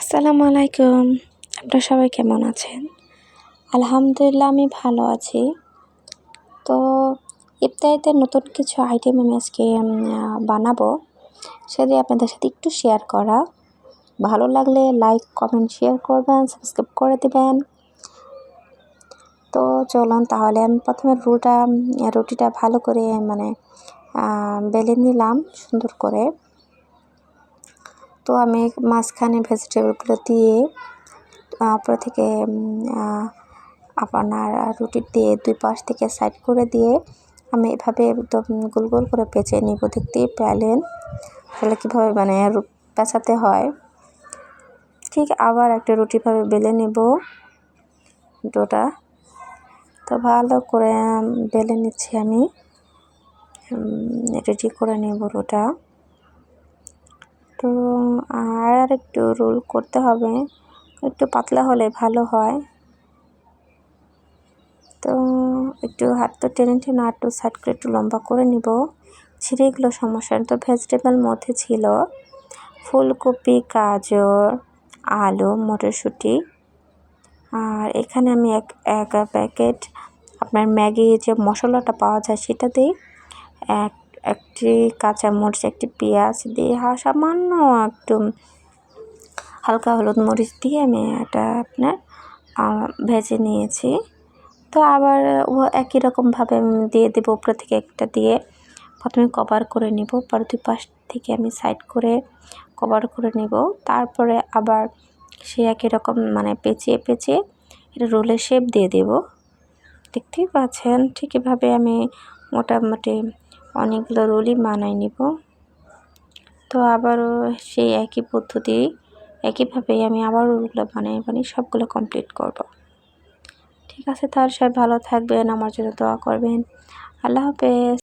আসসালামু আলাইকুম। আপনারা সবাই কেমন আছেন? আলহামদুলিল্লাহ আমি ভালো আছি। তো ইফতারিতে নতুন কিছু আইটেম আমি আজকে বানাবো। সেটা আপনাদের সাথে একটু শেয়ার করা। ভালো লাগলে লাইক, কমেন্ট, শেয়ার করবেন, সাবস্ক্রাইব করে দিবেন। তো চলুন তাহলে আমি প্রথমে রুটিটা ভালো করে বেলে নিলাম সুন্দর করে। তো আমি মাঝখানে ভেজিটেবলগুলো দিয়ে উপর থেকে আপনার রুটি দিয়ে দুই পাশ থেকে সাইড করে দিয়ে আমি এভাবে একদম গোল গোল করে পেঁচে নিব। দেখতেই পেলেন তাহলে কীভাবে পেঁচাতে হয়। ঠিক আবার একটা রুটিভাবে বেলে নেব ডোটা। তো ভালো করে বেলে নিচ্ছি আমি, রেডি করে নেব রোটা। তো আর একটু রোল করতে হবে, একটু পাতলা হলে ভালো হয়। তো একটু হাত তো টেনে আর একটু সাইড করে একটু লম্বা করে নিব। ছিঁড়েগুলো সমস্যা নেই। তো ভেজিটেবল মধ্যে ছিল ফুলকপি, গাজর, আলু, মটরশুঁটি। আর এখানে আমি এক প্যাকেট আপনার ম্যাগি যে মশলাটা পাওয়া যায় সেটা দিই, একটি কাঁচামরিচ, একটি পেঁয়াজ দিয়ে সামান্য একটু হালকা হলুদ মরিচ দিয়ে আমি এটা আপনার ভেজে নিয়েছি। তো আবার একই রকমভাবে দিয়ে দেবো। উপর থেকে একটা দিয়ে প্রথমে কভার করে নেব, পরে দুই পাশ থেকে আমি সাইড করে কভার করে নেব। তারপরে আবার সে একই রকম পেঁচিয়ে এটা রোলের শেপ দিয়ে দেব। দেখতেই পাচ্ছেন ঠিক এভাবে আমি মোটামুটি অনেকগুলো রোলই বানাই নিব। তো আবারও সেই একই পদ্ধতি একইভাবেই আমি আবার রোলগুলো বানিয়ে সবগুলো কমপ্লিট করব। ঠিক আছে, তাহলে সবাই ভালো থাকবেন, আমার জন্য দোয়া করবেন। আল্লাহ হাফেজ।